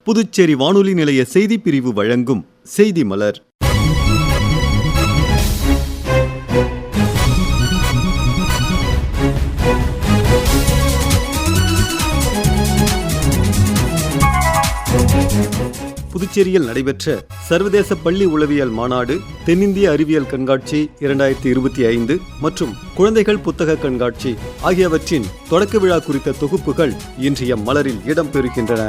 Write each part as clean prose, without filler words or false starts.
புதுச்சேரி வானொலி நிலைய செய்திப் பிரிவு வழங்கும் செய்தி மலர். புதுச்சேரியில் நடைபெற்ற சர்வதேச பள்ளி உளவியல் மாநாடு, தென்னிந்திய அறிவியல் கண்காட்சி 2025 மற்றும் குழந்தைகள் புத்தக கண்காட்சி ஆகியவற்றின் தொடக்க விழா குறித்த தொகுப்புகள் இன்றைய மலரில் இடம்பெறுகின்றன.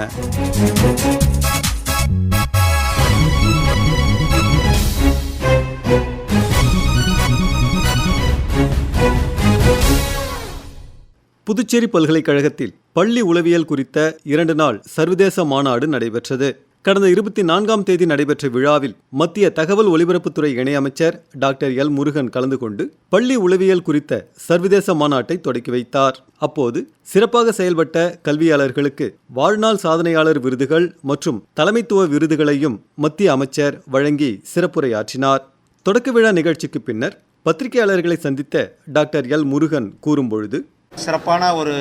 புதுச்சேரி பல்கலைக்கழகத்தில் பள்ளி உளவியல் குறித்த 2 நாள் சர்வதேச மாநாடு நடைபெற்றது. கடந்த 24ஆம் தேதி நடைபெற்ற விழாவில் மத்திய தகவல் ஒலிபரப்புத்துறை இணையமைச்சர் டாக்டர் எல். முருகன் கலந்து கொண்டு பள்ளி உளவியல் குறித்த சர்வதேச மாநாட்டை தொடக்கி வைத்தார். அப்போது சிறப்பாக செயல்பட்ட கல்வியாளர்களுக்கு வாழ்நாள் சாதனையாளர் விருதுகள் மற்றும் தலைமைத்துவ விருதுகளையும் மத்திய அமைச்சர் வழங்கி சிறப்புரையாற்றினார். தொடக்க விழா நிகழ்ச்சிக்கு பின்னர் பத்திரிகையாளர்களை சந்தித்த டாக்டர் எல். முருகன் கூறும்பொழுது, சிறப்பான ஒரு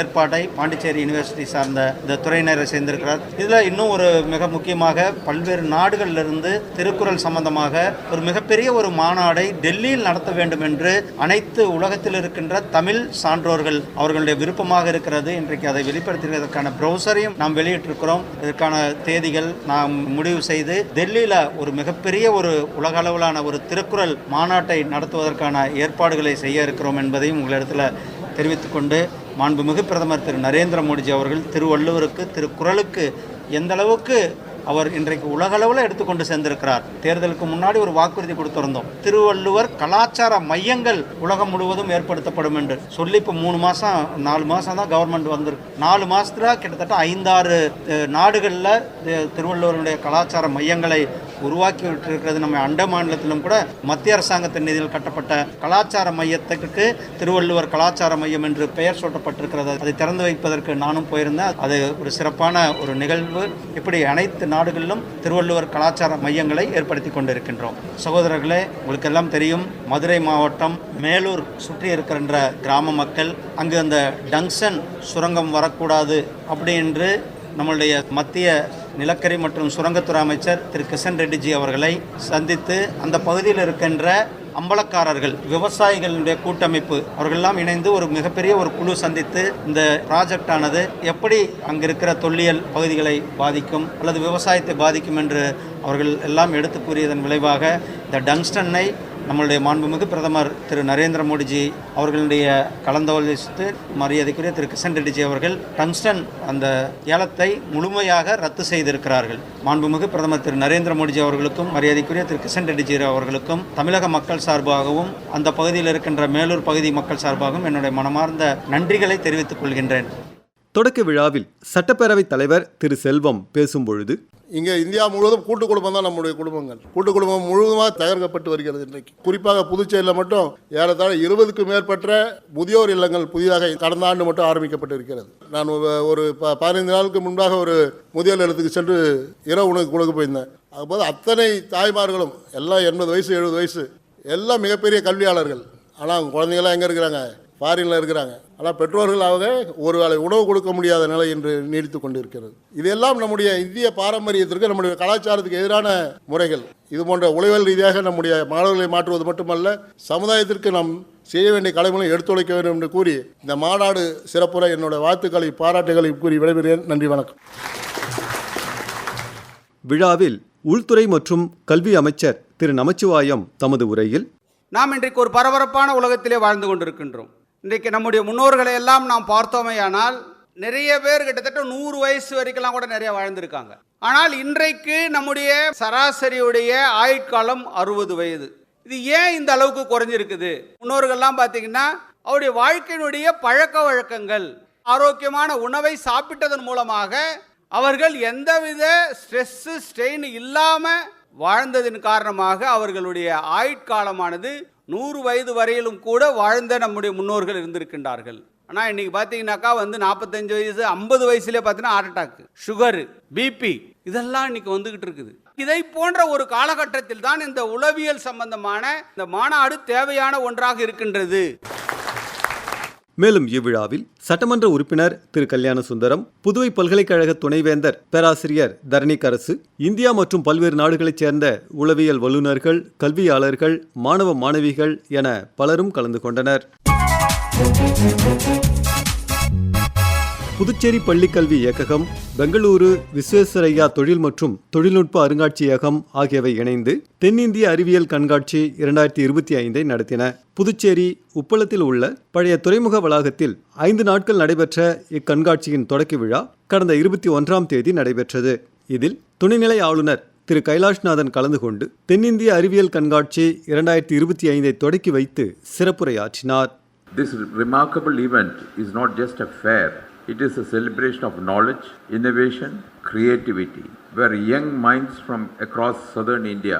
ஏற்பாட்டை பாண்டிச்சேரி யூனிவர்சிட்டி சார்ந்த இந்த துறையினரை சேர்ந்திருக்கிறார். இதில் இன்னும் ஒரு மிக முக்கியமாக பல்வேறு நாடுகளிலிருந்து திருக்குறள் சம்பந்தமாக ஒரு மிகப்பெரிய ஒரு மாநாடை டெல்லியில் நடத்த வேண்டும் என்று அனைத்து உலகத்தில் இருக்கின்ற தமிழ் சான்றோர்கள் அவர்களுடைய விருப்பமாக இருக்கிறது. இன்றைக்கு அதை வெளிப்படுத்துவதற்கான ப்ரௌசரையும் நாம் வெளியிட்டிருக்கிறோம். இதற்கான தேதிகள் நாம் முடிவு செய்து டெல்லியில் ஒரு மிகப்பெரிய ஒரு உலக அளவிலான ஒரு திருக்குறள் மாநாட்டை நடத்துவதற்கான ஏற்பாடுகளை செய்ய இருக்கிறோம் என்பதையும் உங்களிடத்தில் தெரிவித்துக் கொண்டு, மாண்புமிகு பிரதமர் திரு நரேந்திர மோடிஜி அவர்கள் திருவள்ளுவருக்கு, திருக்குறளுக்கு எந்த அளவுக்கு அவர் இன்றைக்கு உலகளவில் எடுத்துக்கொண்டு சென்றிருக்கிறார். தேர்தலுக்கு முன்னாடி ஒரு வாக்குறுதி கொடுத்திருந்தோம், திருவள்ளுவர் கலாச்சார மையங்கள் உலகம் முழுவதும் ஏற்படுத்தப்படும் என்று சொல்லி இப்போ 4 மாதம் தான் கவர்மெண்ட் வந்திருக்கு. 4 மாதத்தில் கிட்டத்தட்ட 5-6 நாடுகளில் திருவள்ளுவருடைய கலாச்சார மையங்களை உருவாக்கி விட்டிருக்கிறது. நம்ம அண்ட மாநிலத்திலும் கூட மத்திய அரசாங்கத்தின் நிதியில் கட்டப்பட்ட கலாச்சார மையத்துக்கு திருவள்ளுவர் கலாச்சார மையம் என்று பெயர் சூட்டப்பட்டிருக்கிறது. அதை திறந்து வைப்பதற்கு நானும் போயிருந்தேன். அது ஒரு சிறப்பான ஒரு நிகழ்வு. இப்படி அனைத்து நாடுகளிலும் திருவள்ளுவர் கலாச்சார மையங்களை ஏற்படுத்தி கொண்டிருக்கின்றோம். சகோதரர்களே, உங்களுக்கு எல்லாம் தெரியும், மதுரை மாவட்டம் மேலூர் சுற்றி இருக்கின்ற கிராம மக்கள் அங்கு அந்த டங்ஷன் சுரங்கம் வரக்கூடாது அப்படி என்று நம்மளுடைய மத்திய நிலக்கரி மற்றும் சுரங்கத்துறை அமைச்சர் திரு கிஷன் ரெட்டிஜி அவர்களை சந்தித்து அந்த பகுதியில் இருக்கின்ற அம்பலக்காரர்கள், விவசாயிகளுடைய கூட்டமைப்பு அவர்களெல்லாம் இணைந்து ஒரு மிகப்பெரிய ஒரு குழு சந்தித்து இந்த ப்ராஜெக்ட் ஆனது எப்படி அங்கு இருக்கிற தொல்லியல் பகுதிகளை பாதிக்கும் அல்லது விவசாயத்தை பாதிக்கும் என்று அவர்கள் எல்லாம் எடுத்து கூறியதன் விளைவாக இந்த டங்ஸ்டனை நம்மளுடைய மாண்புமிகு பிரதமர் திரு நரேந்திர மோடிஜி அவர்களுடைய கலந்தாலோசித்து மரியாதைக்குரிய திரு கிஷன் ரெட்டிஜி அவர்கள் டங்ஸ்டன் அந்த ஏலத்தை முழுமையாக ரத்து செய்திருக்கிறார்கள். மாண்புமிகு பிரதமர் திரு நரேந்திர மோடிஜி அவர்களுக்கும் மரியாதைக்குரிய திரு கிஷன் ரெட்டிஜி அவர்களுக்கும் தமிழக மக்கள் சார்பாகவும் அந்த பகுதியில் இருக்கின்ற மேலூர் பகுதி மக்கள் சார்பாகவும் என்னுடைய மனமார்ந்த நன்றிகளை தெரிவித்துக் கொள்கின்றேன். தொடக்க விழாவில் சட்டப்பேரவைத் தலைவர் திரு செல்வம் பேசும்பொழுது, இங்கே இந்தியா முழுவதும் கூட்டு குடும்பம் தான் நம்முடைய குடும்பங்கள். கூட்டு குடும்பம் முழுவதுமாக தயாரிக்கப்பட்டு வருகிறது. இன்றைக்கு குறிப்பாக புதுச்சேரியில் மட்டும் ஏறத்தாழ 20க்கும் மேற்பட்ட முதியோர் இல்லங்கள் புதிதாக கடந்த ஆண்டு மட்டும் ஆரம்பிக்கப்பட்டு இருக்கிறது. நான் ஒரு 15 நாளுக்கு முன்பாக ஒரு முதியோர் இல்லத்துக்கு சென்று இரவு உணவு கொடுக்க போயிருந்தேன். அதுபோது அத்தனை தாய்மார்களும் எல்லாம் 80 வயசு 70 வயசு எல்லாம் மிகப்பெரிய கல்வியாளர்கள். ஆனால் அவங்க குழந்தைங்களாம் எங்கே இருக்கிறாங்க? ஃபாரினில் இருக்கிறாங்க. ஆனால் பெற்றோர்கள் அவங்க ஒரு வேளை உணவு கொடுக்க முடியாத நிலை என்று நீடித்து கொண்டு இருக்கிறது. இதெல்லாம் நம்முடைய இந்திய பாரம்பரியத்திற்கு, நம்முடைய கலாச்சாரத்துக்கு எதிரான முறைகள். இது போன்ற உளவியல் ரீதியாக நம்முடைய மாணவர்களை மாற்றுவது மட்டுமல்ல, சமுதாயத்திற்கு நாம் செய்ய வேண்டிய கடமைகளை எடுத்துரைக்க வேண்டும் என்று கூறி இந்த மாநாடு சிறப்புரை என்னுடைய வாழ்த்துக்களை பாராட்டுகளை கூறி விடைபெறுகிறேன். நன்றி, வணக்கம். விழாவில் உள்துறை மற்றும் கல்வி அமைச்சர் திரு நமச்சிவாயம் தமது உரையில், நாம் இன்றைக்கு ஒரு பரபரப்பான உலகத்திலே வாழ்ந்து கொண்டிருக்கின்றோம். இன்றைக்கு நம்முடைய முன்னோர்களை எல்லாம் நாம் பார்த்தோமேயானால் நிறைய பேர் கிட்டத்தட்ட 100 வயசு வரைக்கும் கூட நிறைய வாழ்ந்திருக்காங்க. ஆனால் இன்றைக்கு நம்முடைய சராசரியுடைய ஆயுட்காலம் 60 வயது. இது ஏன் இந்த அளவுக்கு குறைஞ்சிருக்குது? முன்னோர்கள்லாம் பார்த்தீங்கன்னா அவருடைய வாழ்க்கையினுடைய பழக்க வழக்கங்கள், ஆரோக்கியமான உணவை சாப்பிட்டதன் மூலமாக அவர்கள் எந்தவித ஸ்ட்ரெஸ்ஸு ஸ்ட்ரெயின் இல்லாமல் வாழ்ந்ததின் காரணமாக அவர்களுடைய ஆயுட்காலமானது 100 வயது வரையிலும் கூட வாழ்ந்த நம்முடைய முன்னோர்கள் இருந்திருக்கின்றார்கள். ஆனால் இன்றைக்கி பார்த்தீங்கன்னாக்கா 45 வயசு 50 வயசுலேயே பார்த்தீங்கன்னா ஹார்ட் அட்டாக், சுகரு, பிபி இதெல்லாம் இன்றைக்கி வந்துக்கிட்டு இருக்குது. இதை போன்ற ஒரு காலகட்டத்தில் தான் இந்த உளவியல் சம்பந்தமான இந்த மாநாடு தேவையான ஒன்றாக இருக்கின்றது. மேலும் இவ்விழாவில் சட்டமன்ற உறுப்பினர் திரு கல்யாண சுந்தரம், புதுவை பல்கலைக்கழக துணைவேந்தர் பேராசிரியர் தரணிக்கரசு, இந்தியா மற்றும் பல்வேறு நாடுகளைச் சேர்ந்த உளவியல் வல்லுநர்கள், கல்வியாளர்கள், மாணவ மாணவிகள் என பலரும் கலந்து கொண்டனர். புதுச்சேரி பள்ளிக்கல்வி இயக்ககம், பெங்களூரு விஸ்வேஸ்வரய்யா தொழில் மற்றும் தொழில்நுட்ப அருங்காட்சியகம் ஆகியவை இணைந்து தென்னிந்திய அறிவியல் கண்காட்சி 2025 நடத்தின. புதுச்சேரி உப்பளத்தில் உள்ள பழைய துறைமுக வளாகத்தில் 5 நாட்கள் நடைபெற்ற இக்கண்காட்சியின் தொடக்க விழா கடந்த 21ஆம் தேதி நடைபெற்றது. இதில் துணைநிலை ஆளுநர் திரு கைலாஷ்நாதன் கலந்து கொண்டு தென்னிந்திய அறிவியல் கண்காட்சி 2025 தொடக்கி வைத்து சிறப்புரையாற்றினார். This remarkable event is not just a fair. It is a celebration of knowledge, innovation, creativity, where young minds from across southern India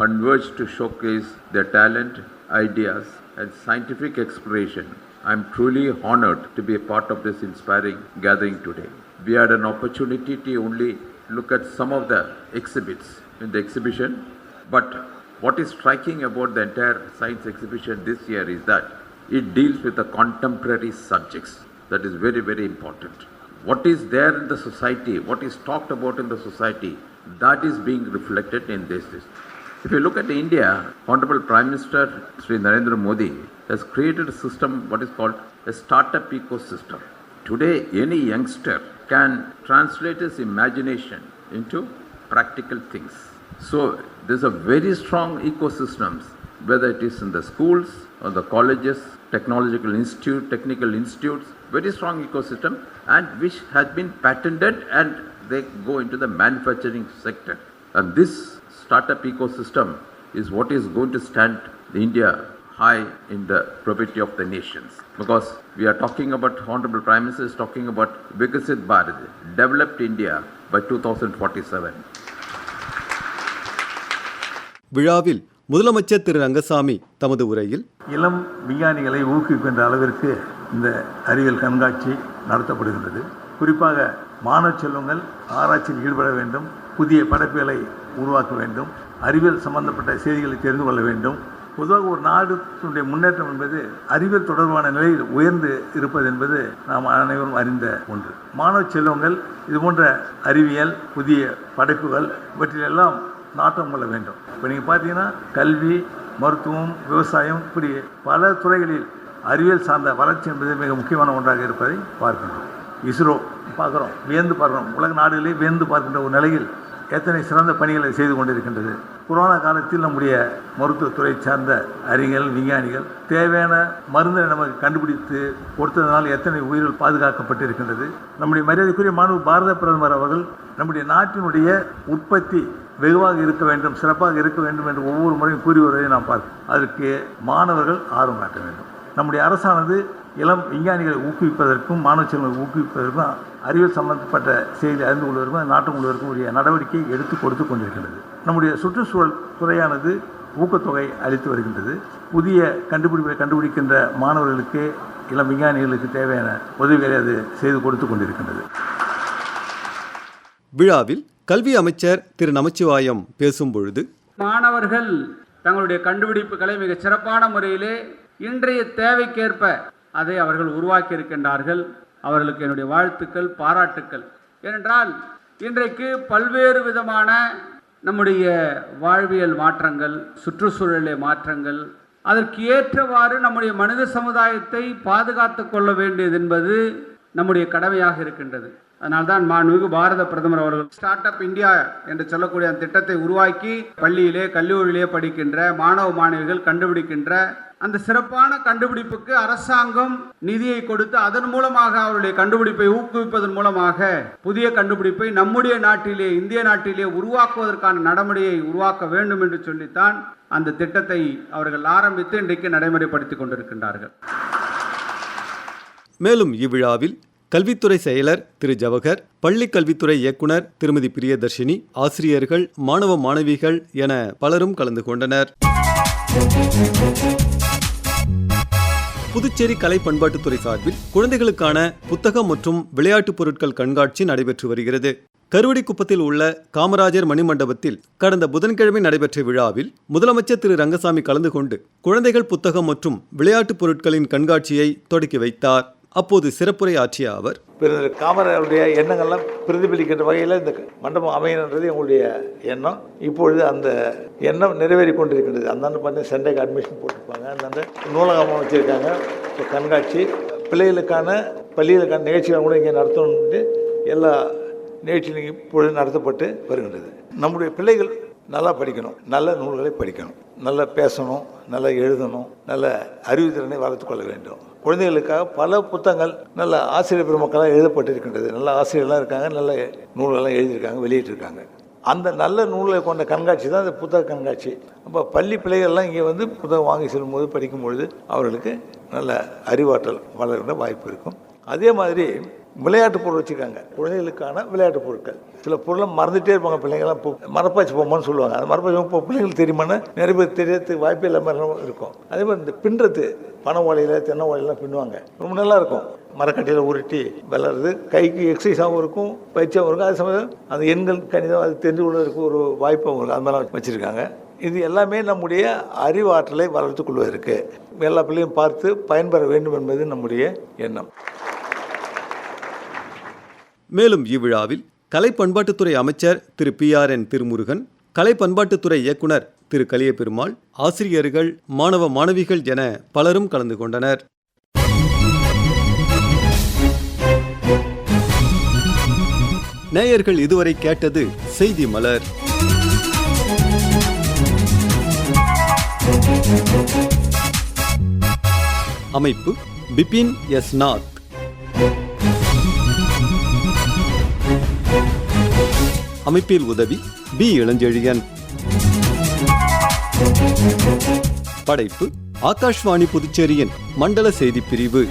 converge to showcase their talent, ideas, and scientific exploration. I am truly honored to be a part of this inspiring gathering today. We had an opportunity to only look at some of the exhibits in the exhibition, but what is striking about the entire science exhibition this year is that it deals with the contemporary subjects. That is very, very important. What is there in the society, what is talked about in the society, that is being reflected in this. If you look at India, Honorable Prime Minister Sri Narendra Modi has created a system, what is called a startup ecosystem. Today, any youngster can translate his imagination into practical things. So, there's a very strong ecosystem, whether it is in the schools or the colleges, technical institutes, very strong ecosystem, and which has been patented and they go into the manufacturing sector. And this startup ecosystem is what is going to stand India high in the probity of the nations. Because we are talking about, Honorable Prime Minister is talking about Vikasit Bharat, developed India by 2047. விழாவில் முதலமைச்சர் திரு ரங்கசாமி தமது உரையில், இளம் விஞ்ஞானிகளை ஊக்குவிக்கின்ற அளவிற்கு இந்த அறிவியல் கண்காட்சி நடத்தப்படுகின்றது. குறிப்பாக மாணவ செல்வங்கள் ஆராய்ச்சியில் ஈடுபட வேண்டும், புதிய படைப்புகளை உருவாக்க வேண்டும், அறிவியல் சம்பந்தப்பட்ட செய்திகளை தெரிந்து கொள்ள வேண்டும். பொதுவாக ஒரு நாடுடைய முன்னேற்றம் என்பது அறிவியல் தொடர்பான நிலையில் உயர்ந்து இருப்பது என்பது நாம் அனைவரும் அறிந்த ஒன்று. மாணவ செல்வங்கள் இதுபோன்ற அறிவியல், புதிய படைப்புகள் இவற்றிலெல்லாம் நாட்டம் கொள்ள வேண்டும். இப்போ நீங்கள் பார்த்தீங்கன்னா கல்வி, மருத்துவம், விவசாயம், இப்படி பல துறைகளில் அறிவியல் சார்ந்த வளர்ச்சி என்பது மிக முக்கியமான ஒன்றாக இருப்பதை பார்க்கின்றோம். இஸ்ரோ பார்க்குறோம், வியந்து பார்க்குறோம். உலக நாடுகளே வியந்து பார்க்கின்ற ஒரு நிலையில் எத்தனை சிறந்த பணிகளை செய்து கொண்டிருக்கின்றது. கொரோனா காலத்தில் நம்முடைய மருத்துவத்துறை சார்ந்த அறிஞர்கள், விஞ்ஞானிகள் தேவையான மருந்தை நமக்கு கண்டுபிடித்து கொடுத்ததனால் எத்தனை உயிர்கள் பாதுகாக்கப்பட்டு இருக்கின்றது. நம்முடைய மரியாதைக்குரிய மாண்பு பாரத பிரதமர் அவர்கள் நம்முடைய நாட்டினுடைய உற்பத்தி வெகுவாக இருக்க வேண்டும், சிறப்பாக இருக்க வேண்டும் என்று ஒவ்வொரு முறையும் கூறி வருவதை நாம் பார்க்கிறோம். அதற்கு மாணவர்கள் ஆர்வம் காட்ட வேண்டும். நம்முடைய அரசானது இளம் விஞ்ஞானிகளை ஊக்குவிப்பதற்கும் மாணவ செல்வங்களை ஊக்குவிப்பதற்கும் அறிவியல் சம்பந்தப்பட்ட செய்தி அறிந்து கொள்வதற்கும் நாட்டு கொள்வதற்கும் உரிய நடவடிக்கை எடுத்து கொடுத்து கொண்டிருக்கிறது. நம்முடைய சுற்றுச்சூழல் துறையானது ஊக்கத்தொகை அளித்து வருகின்றது. புதிய கண்டுபிடிப்பை கண்டுபிடிக்கின்ற மாணவர்களுக்கு, இளம் விஞ்ஞானிகளுக்கு தேவையான உதவிகளை அது செய்து கொடுத்து கொண்டிருக்கின்றது. விழாவில் கல்வி அமைச்சர் திரு நமச்சிவாயம் பேசும் பொழுது, மாணவர்கள் தங்களுடைய கண்டுபிடிப்புகளை மிக சிறப்பான முறையிலே இன்றைய தேவைக்கேற்ப அதை அவர்கள் உருவாக்கி இருக்கின்றார்கள். அவர்களுக்கு என்னுடைய வாழ்த்துக்கள், பாராட்டுக்கள். ஏனென்றால் இன்றைக்கு பல்வேறு விதமான நம்முடைய வாழ்வியல் மாற்றங்கள், சுற்றுச்சூழலிலே மாற்றங்கள், அதற்கு ஏற்றவாறு நம்முடைய மனித சமுதாயத்தை பாதுகாத்து கொள்ள வேண்டியது என்பது நம்முடைய கடமையாக இருக்கின்றது. அதனால்தான் மாண்புமிகு பாரத பிரதமர் அவர்கள் ஸ்டார்ட் அப் இந்தியா என்று சொல்லக்கூடிய அந்த திட்டத்தை உருவாக்கி பள்ளியிலே, கல்லூரியிலே படிக்கின்ற மாணவ மாணவிகள் கண்டுபிடிக்கின்ற அந்த சிறப்பான கண்டுபிடிப்புக்கு அரசாங்கம் நிதியை கொடுத்து அதன் மூலமாக அவருடைய கண்டுபிடிப்பை ஊக்குவிப்பதன் மூலமாக புதிய கண்டுபிடிப்பை நம்முடைய நாட்டிலே, இந்திய நாட்டிலே உருவாக்குவதற்கான நடைமுறையை உருவாக்க வேண்டும் என்று சொல்லித்தான் அந்த திட்டத்தை அவர்கள் ஆரம்பித்து இன்றைக்கு நடைமுறைப்படுத்திக் கொண்டிருக்கின்றார்கள். மேலும் இவ்விழாவில் கல்வித்துறை செயலர் திரு ஜவஹர், பள்ளி கல்வித்துறை இயக்குனர் திருமதி பிரியதர்ஷினி, ஆசிரியர்கள், மாணவ மாணவிகள் என பலரும் கலந்து கொண்டனர். புதுச்சேரி கலை பண்பாட்டுத்துறை சார்பில் குழந்தைகளுக்கான புத்தகம் மற்றும் விளையாட்டுப் பொருட்கள் கண்காட்சி நடைபெற்று வருகிறது. கருவடிக்குப்பத்தில் உள்ள காமராஜர் மணிமண்டபத்தில் கடந்த புதன்கிழமை நடைபெற்ற விழாவில் முதலமைச்சர் திரு ரங்கசாமி கலந்து கொண்டு குழந்தைகள் புத்தகம் மற்றும் விளையாட்டுப் பொருட்களின் கண்காட்சியை தொடக்கி வைத்தார். அப்போது சிறப்புரை ஆற்றிய அவர், காமராஜருடைய எண்ணங்கள்லாம் பிரதிபலிக்கின்ற வகையில் இந்த மண்டபம் அமையணுன்றது எங்களுடைய எண்ணம். இப்பொழுது அந்த எண்ணம் நிறைவேறி கொண்டிருக்கின்றது. அந்தாண்டு பார்த்தீங்கன்னா சண்டைக்கு அட்மிஷன் போட்டிருப்பாங்க, அந்தாண்டு நூலகம் வச்சுருக்காங்க, இப்போ கண்காட்சி, பிள்ளைகளுக்கான பள்ளிகளுக்கான நிகழ்ச்சிகள் கூட இங்கே நடத்தணும்னு எல்லா நிகழ்ச்சியும் இப்பொழுது நடத்தப்பட்டு வருகின்றது. நம்முடைய பிள்ளைகள் நல்லா படிக்கணும், நல்ல நூல்களை படிக்கணும், நல்லா பேசணும், நல்லா எழுதணும், நல்ல அறிவுத்திறனை வளர்த்து கொள்ள வேண்டும். குழந்தைகளுக்காக பல புத்தகங்கள் நல்ல ஆசிரியர் பெருமக்களாக எழுதப்பட்டிருக்கின்றது. நல்ல ஆசிரியர்லாம் இருக்காங்க, நல்ல நூல்கள்லாம் எழுதியிருக்காங்க, வெளியிட்டிருக்காங்க. அந்த நல்ல நூல்களை கொண்ட கண்காட்சி தான் இந்த புத்தக கண்காட்சி. அப்போ பள்ளி பிள்ளைகள்லாம் இங்கே வந்து புத்தகம் வாங்கி செல்லும்போது படிக்கும்பொழுது அவர்களுக்கு நல்ல அறிவாற்றல் வளர்கின்ற வாய்ப்பு இருக்கும். அதே மாதிரி விளையாட்டு பொருள் வச்சுருக்காங்க, குழந்தைகளுக்கான விளையாட்டு பொருட்கள். சில பொருளை மறந்துகிட்டே இருப்பாங்க பிள்ளைங்கள்லாம். இப்போ மரப்பாச்சி பொம்மைன்னு சொல்லுவாங்க, அந்த மரப்பாச்சி பொம்மை பிள்ளைங்களுக்கு தெரியுமான்னு நிறைய பேர் தெரியறதுக்கு வாய்ப்பே இல்லாமல் இருக்கும். அதே மாதிரி இந்த பின்னுறது, பனை ஓலையில் தென்னை ஓலையெல்லாம் பின்னுவாங்க, ரொம்ப நல்லா இருக்கும். மரக்கட்டையில் உருட்டி விளையாடுறது கைக்கு எக்ஸசைஸாகவும் இருக்கும், பயிற்சியாகவும் இருக்கும். அதே சமயம் அந்த எண்கள் கணிதம் அது தெரிஞ்சு கொள்வதற்கு ஒரு வாய்ப்பாகவும் இருக்கும். அது மாதிரிலாம் வச்சுருக்காங்க. இது எல்லாமே நம்முடைய அறிவாற்றலை வளர்த்துக் கொள்வதற்கு எல்லா பிள்ளையும் பார்த்து பயன்பெற வேண்டும் என்பது நம்முடைய எண்ணம். மேலும் இவ்விழாவில் கலை பண்பாட்டுத்துறை அமைச்சர் திரு PRN திருமுருகன், கலை பண்பாட்டுத்துறை இயக்குனர் திரு கலியபெருமாள், ஆசிரியர்கள், மாணவ மாணவிகள் என பலரும் கலந்து கொண்டனர். நேயர்கள் இதுவரை கேட்டது செய்தி மலர். அமைப்பு பிபின் எஸ் நாத். அமைப்பில் உதவி பி இளஞ்செழியன். படைப்பு ஆகாஷ்வாணி புதுச்சேரியின் மண்டல செய்திப் பிரிவு.